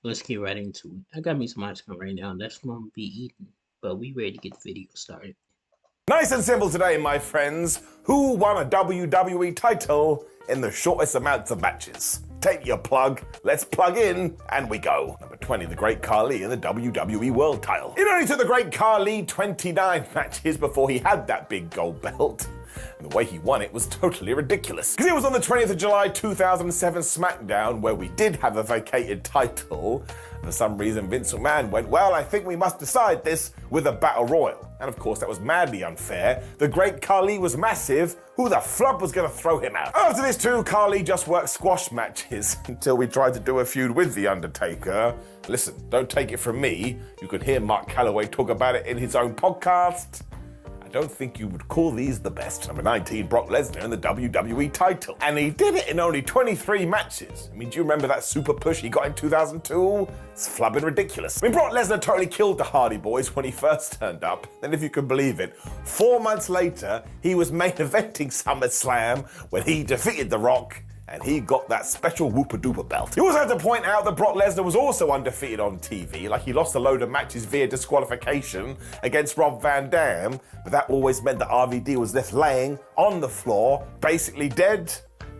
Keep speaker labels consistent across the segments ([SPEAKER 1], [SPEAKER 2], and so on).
[SPEAKER 1] let's get right into it. I got me some ice cream right now. That's what I'm gonna be eating. But we ready to get the video started.
[SPEAKER 2] Nice and simple today, my friends. Who won a WWE title in the shortest amounts of matches? Take your plug, let's plug in, and we go. Number 20, the Great Khali in the WWE World title. It only took the Great Khali 29 matches before he had that big gold belt. And the way he won it was totally ridiculous. Because it was on the 20th of July 2007 SmackDown where we did have a vacated title. For some reason, Vince McMahon went, well, I think we must decide this with a battle royal. And of course, that was madly unfair. The Great Khali was massive. Who the flub was going to throw him out? After this too, Khali just worked squash matches until we tried to do a feud with The Undertaker. Listen, don't take it from me. You could hear Mark Calloway talk about it in his own podcast. I don't think you would call these the best. Number 19, Brock Lesnar in the WWE title. And he did it in only 23 matches. I mean, do you remember that super push he got in 2002? It's flubbing ridiculous. I mean, Brock Lesnar totally killed the Hardy Boys when he first turned up. Then if you can believe it, 4 months later, he was main eventing SummerSlam when he defeated The Rock and he got that special whoopa-doopa belt. You also have to point out that Brock Lesnar was also undefeated on TV, like he lost a load of matches via disqualification against Rob Van Dam, but that always meant that RVD was left laying on the floor, basically dead.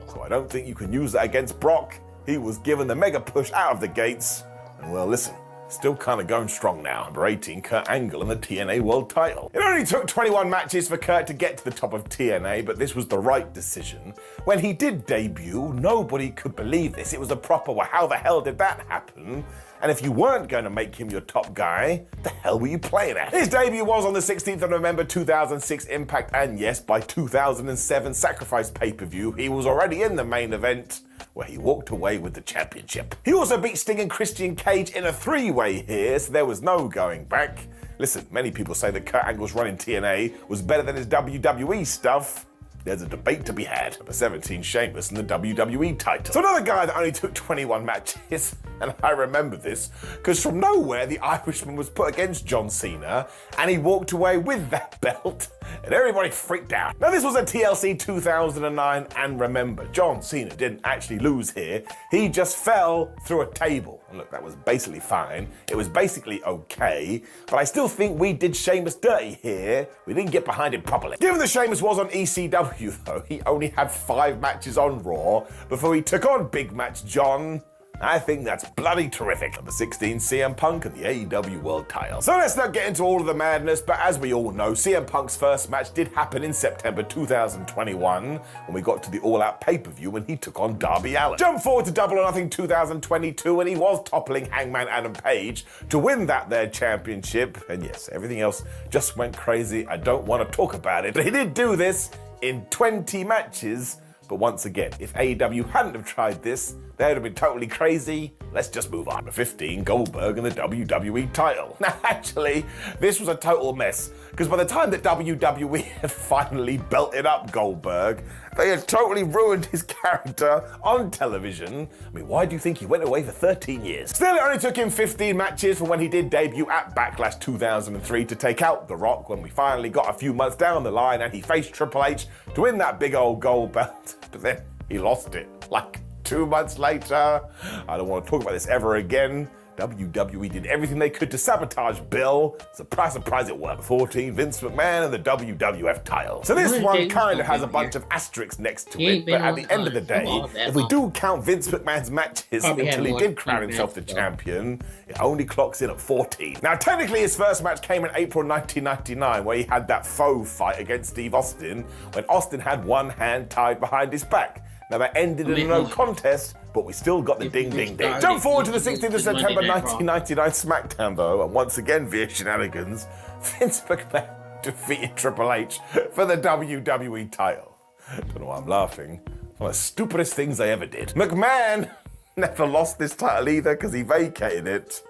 [SPEAKER 2] So I don't think you can use that against Brock. He was given the mega push out of the gates, and well, listen, still kind of going strong now. Number 18, Kurt Angle in the TNA World title. It only took 21 matches for Kurt to get to the top of TNA, but this was the right decision. When he did debut, nobody could believe this. It was a proper, well, how the hell did that happen? And if you weren't going to make him your top guy, the hell were you playing at? His debut was on the 16th of November 2006 Impact, and yes, by 2007 Sacrifice pay-per-view, he was already in the main event, where he walked away with the championship. He also beat Sting and Christian Cage in a three-way here, so there was no going back. Listen, many people say that Kurt Angle's run in TNA was better than his WWE stuff. There's a debate to be had. Number 17, Sheamus in the WWE title. So another guy that only took 21 matches, and I remember this, because from nowhere, the Irishman was put against John Cena, and he walked away with that belt, and everybody freaked out. Now this was a TLC 2009, and remember, John Cena didn't actually lose here. He just fell through a table. And look, that was basically fine. It was basically okay, but I still think we did Sheamus dirty here. We didn't get behind him properly. Given that Sheamus was on ECW though, he only had 5 matches on Raw before he took on Big Match John. I think that's bloody terrific. Number 16, CM Punk and the AEW World title. So let's not get into all of the madness, but as we all know, CM Punk's first match did happen in September 2021 when we got to the All Out pay-per-view when he took on Darby Allin. Jump forward to Double or Nothing 2022 and he was toppling Hangman Adam Page to win that there championship. And yes, everything else just went crazy. I don't want to talk about it, but he did do this in 20 matches. But once again, if AEW hadn't have tried this, they would have been totally crazy. Let's just move on. Number 15, Goldberg and the WWE title. Now actually, this was a total mess, because by the time that WWE had finally belted up Goldberg, they had totally ruined his character on television. I mean, why do you think he went away for 13 years? Still, it only took him 15 matches from when he did debut at Backlash 2003 to take out The Rock when we finally got a few months down the line and he faced Triple H to win that big old gold belt. But then he lost it, like 2 months later. I don't want to talk about this ever again. WWE did everything they could to sabotage Bill. Surprise, surprise, it worked. 14, Vince McMahon and the WWF title. So this one kind of has a bunch of asterisks next to it, but at the end of the day, if we do count Vince McMahon's matches until he did crown himself the champion, it only clocks in at 14. Now technically his first match came in April 1999 where he had that faux fight against Steve Austin when Austin had one hand tied behind his back. Now that ended in a no contest, but we still got the ding ding ding. Jump forward to the 16th of September 1999 SmackDown though, and once again via shenanigans, Vince McMahon defeated Triple H for the WWE title. Don't know why I'm laughing. One of the stupidest things they ever did. McMahon never lost this title either because he vacated it.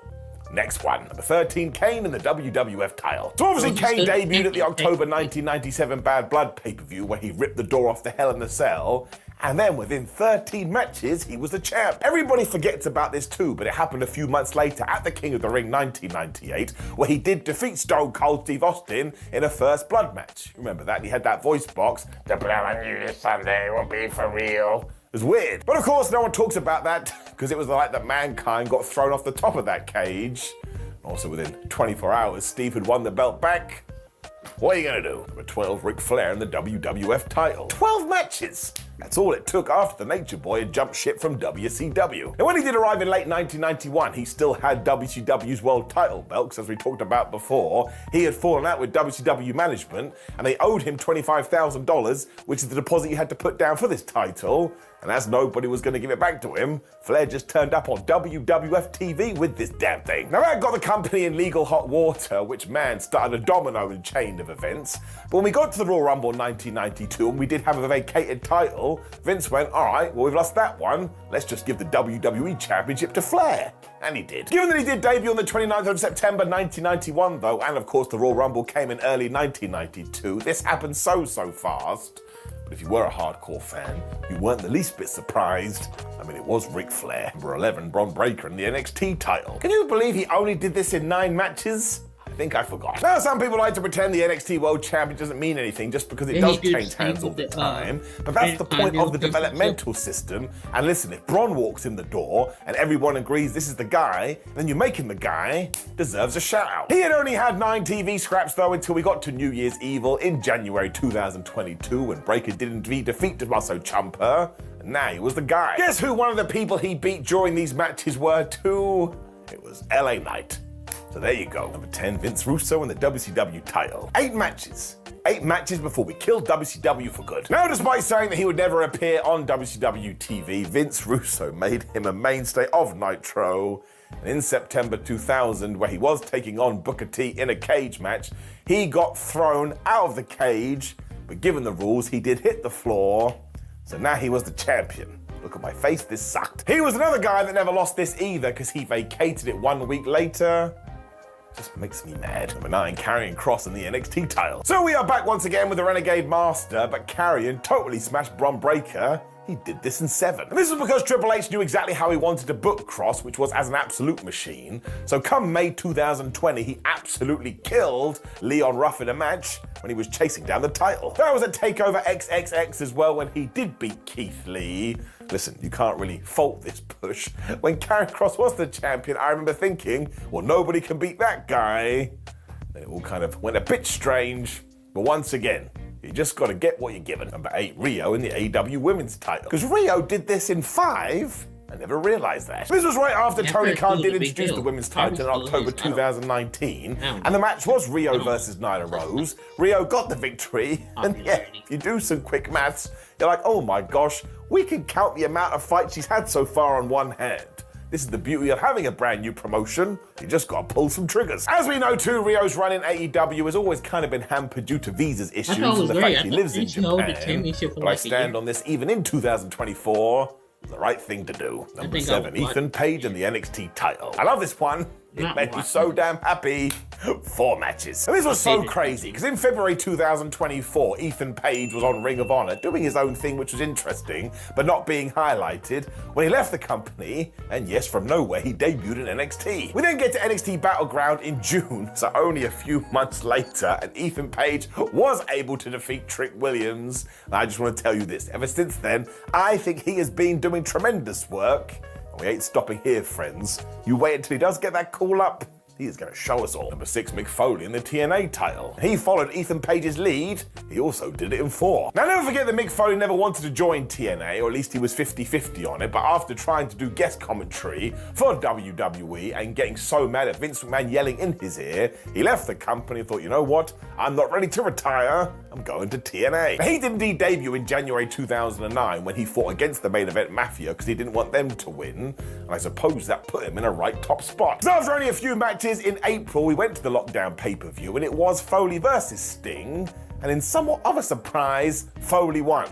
[SPEAKER 2] Next one, number 13, Kane and the WWF title. So obviously Kane debuted at the October 1997 Bad Blood pay-per-view where he ripped the door off the Hell in a Cell, and then within 13 matches, he was the champ. Everybody forgets about this too, but it happened a few months later at the King of the Ring 1998, where he did defeat Stone Cold Steve Austin in a First Blood match. Remember that? He had that voice box. The blood on you this Sunday will be for real. It was weird. But of course, no one talks about that because it was like that Mankind got thrown off the top of that cage. Also within 24 hours, Steve had won the belt back. What are you going to do? Number 12, Ric Flair and the WWF title. 12 matches! That's all it took after the Nature Boy had jumped ship from WCW. And when he did arrive in late 1991, he still had WCW's world title belt, because as we talked about before, he had fallen out with WCW management, and they owed him $25,000, which is the deposit you had to put down for this title. And as nobody was going to give it back to him, Flair just turned up on WWF TV with this damn thing. Now that got the company in legal hot water, which started a domino chain of events. But when we got to the Royal Rumble in 1992 and we did have a vacated title, Vince went, all right, well, we've lost that one. Let's just give the WWE Championship to Flair. And he did. Given that he did debut on the 29th of September 1991, though, and of course the Royal Rumble came in early 1992, this happened so fast. But if you were a hardcore fan, you weren't the least bit surprised. I mean, it was Ric Flair, number 11, Bron Breakker, and the NXT title. Can you believe he only did this in 9 matches? I think I forgot. Now, some people like to pretend the NXT World Champion doesn't mean anything just because it does change hands all the time. But that's the point of the developmental system. And listen, if Bron walks in the door and everyone agrees this is the guy, then you make him the guy, deserves a shout out. He had only had 9 TV scraps though until we got to New Year's Evil in January 2022 when Breakker did indeed defeat Tommaso Ciampa. And now he was the guy. Guess who one of the people he beat during these matches were too? It was LA Knight. So there you go. Number 10, Vince Russo and the WCW title. 8 matches. 8 matches before we killed WCW for good. Now, despite saying that he would never appear on WCW TV, Vince Russo made him a mainstay of Nitro. And in September 2000, where he was taking on Booker T in a cage match, he got thrown out of the cage, but given the rules, he did hit the floor. So now he was the champion. Look at my face, this sucked. He was another guy that never lost this either because he vacated it 1 week later. Just makes me mad. Number 9, Karrion Kross and the NXT title. So we are back once again with the Renegade Master, but Karrion totally smashed Bron Breakker. He did this in 7. And this was because Triple H knew exactly how he wanted to book Kross, which was as an absolute machine. So come May 2020, he absolutely killed Leon Ruff in a match when he was chasing down the title. That was at TakeOver XXX as well when he did beat Keith Lee. Listen, you can't really fault this push. When Karrion Kross was the champion, I remember thinking, well, nobody can beat that guy. Then it all kind of went a bit strange. But once again, you just got to get what you're given. Number 8, Rio in the AEW Women's title. Because Rio did this in 5. I never realised that. This was right after Tony Khan did introduce the women's title in October 2019. And the match was Rio versus Nyla Rose. Rio got the victory. And yeah, if you do some quick maths, you're like, oh my gosh, we can count the amount of fights she's had so far on one hand. This is the beauty of having a brand new promotion. You just gotta pull some triggers. As we know too, Rio's run in AEW has always kind of been hampered due to visas issues and the fact he lives in Japan. But I stand on this even in 2024. The right thing to do. Number 7, Ethan Page and the NXT title. I love this one. It made me so damn happy. 4 matches. And this was so crazy, because in February 2024, Ethan Page was on Ring of Honor doing his own thing, which was interesting, but not being highlighted, when he left the company, and yes, from nowhere, he debuted in NXT. We then get to NXT Battleground in June, so only a few months later, and Ethan Page was able to defeat Trick Williams. And I just want to tell you this, ever since then, I think he has been doing tremendous work. We ain't stopping here, friends. You wait until he does get that call up. He is going to show us all. Number 6, Mick Foley in the TNA title. He followed Ethan Page's lead. He also did it in 4. Now, never forget that Mick Foley never wanted to join TNA, or at least he was 50-50 on it, but after trying to do guest commentary for WWE and getting so mad at Vince McMahon yelling in his ear, he left the company and thought, you know what? I'm not ready to retire. I'm going to TNA. He did indeed debut in January 2009 when he fought against the main event Mafia because he didn't want them to win. And I suppose that put him in a right top spot. So after only a few matches in April, we went to the Lockdown pay-per-view and it was Foley versus Sting. And in somewhat of a surprise, Foley won.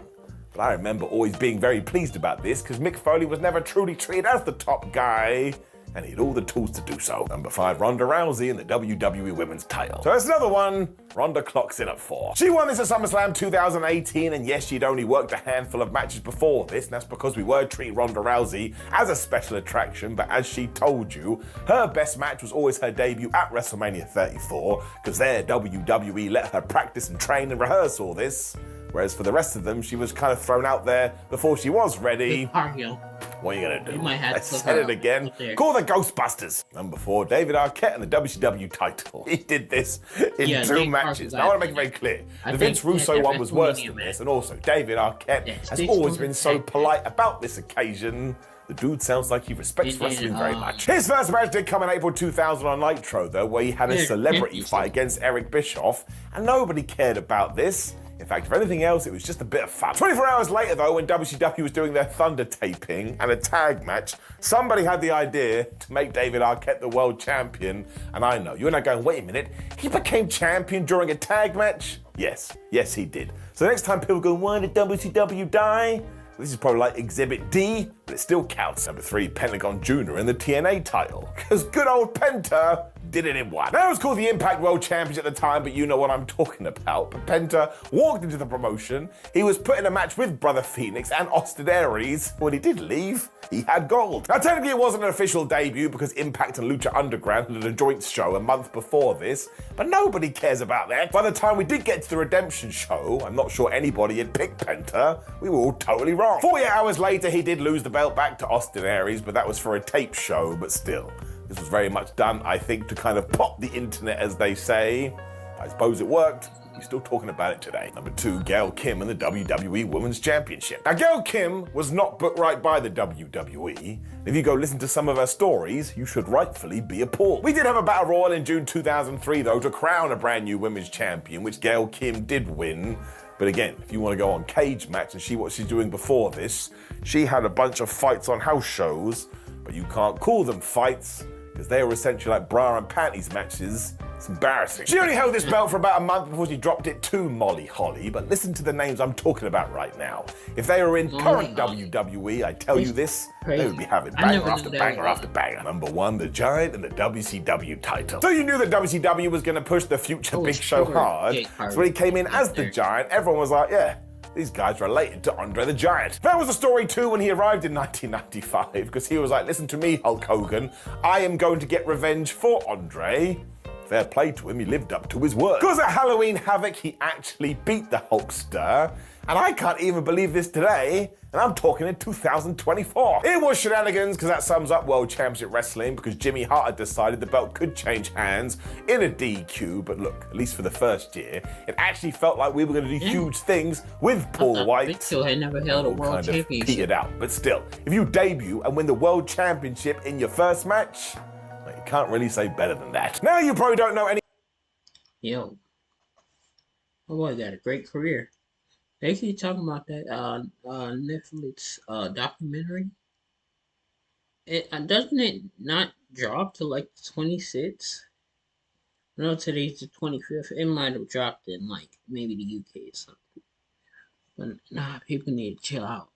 [SPEAKER 2] But I remember always being very pleased about this because Mick Foley was never truly treated as the top guy. And he had all the tools to do so. Number 5, Ronda Rousey in the WWE Women's title. So that's another one. Ronda clocks in at 4. She won this at SummerSlam 2018, and yes, she'd only worked a handful of matches before this, and that's because we were treating Ronda Rousey as a special attraction, but as she told you, her best match was always her debut at WrestleMania 34, because there WWE let her practice and train and rehearse all this. Whereas for the rest of them, she was kind of thrown out there before she was ready.
[SPEAKER 1] Cargill.
[SPEAKER 2] What are you going to do?
[SPEAKER 1] You might have
[SPEAKER 2] I
[SPEAKER 1] to put
[SPEAKER 2] said
[SPEAKER 1] her
[SPEAKER 2] it again.
[SPEAKER 1] up there.
[SPEAKER 2] Call the Ghostbusters. Number 4, David Arquette and the WCW title. He did this in 2 matches. Now, I want to make it very clear. The Vince Russo one was worse than this, and also David Arquette has always been so polite about this occasion. The dude sounds like he respects wrestling very much. His first match did come in April 2000 on Nitro, though, where he had a celebrity fight against Eric Bischoff, and nobody cared about this. In fact, if anything else, it was just a bit of fun. 24 hours later, though, when WCW was doing their Thunder taping and a tag match, somebody had the idea to make David Arquette the world champion. And I know, you're not going, wait a minute, he became champion during a tag match? Yes, he did. So next time people go, why did WCW die? This is probably like Exhibit D, but it still counts. Number 3, Pentagon Jr. and the TNA title. Because good old Penta did it in one. Now it was called the Impact World Championship at the time, but you know what I'm talking about. But Penta walked into the promotion. He was put in a match with Brother Phoenix and Austin Aries. When he did leave, he had gold. Now technically it wasn't an official debut because Impact and Lucha Underground had a joint show a month before this, but nobody cares about that. By the time we did get to the Redemption show, I'm not sure anybody had picked Penta. We were all totally wrong. 48 hours later, he did lose the belt back to Austin Aries, but that was for a tape show, but still. This was very much done, I think, to kind of pop the internet, as they say. I suppose it worked. We're still talking about it today. Number 2, Gail Kim and the WWE Women's Championship. Now, Gail Kim was not booked right by the WWE. If you go listen to some of her stories, you should rightfully be appalled. We did have a battle royal in June 2003, though, to crown a brand new women's champion, which Gail Kim did win. But again, if you want to go on Cage Match and see what she's doing before this, she had a bunch of fights on house shows, but you can't call them fights because they were essentially like bra and panties matches. It's embarrassing. She only held this belt for about a month before she dropped it to Molly Holly, but listen to the names I'm talking about right now. If they were in current WWE, I tell you this, they would be having banger after banger after banger. Number 1, the Giant and the WCW title. So you knew that WCW was going to push the future Big Show hard. So when he came in as the Giant, everyone was like, yeah, these guys related to Andre the Giant. That was the story too when he arrived in 1995, because he was like, listen to me, Hulk Hogan, I am going to get revenge for Andre. Fair play to him, he lived up to his word. Because at Halloween Havoc, he actually beat the Hulkster, and I can't even believe this today, and I'm talking in 2024. It was shenanigans, because that sums up World Championship Wrestling, because Jimmy Hart had decided the belt could change hands in a DQ, but look, at least for the first year, it actually felt like we were going to do huge things with Paul White.
[SPEAKER 1] Victor had never held a world championship.
[SPEAKER 2] Petered out, but still, if you debut and win the World Championship in your first match, you can't really say better than that. Now you probably don't know any.
[SPEAKER 1] Yo, my boy got a great career. They keep talking about that Netflix documentary. It doesn't it not drop to like the 26th? No, today's the 25th. It might have dropped in like maybe the UK or something. But nah, people need to chill out.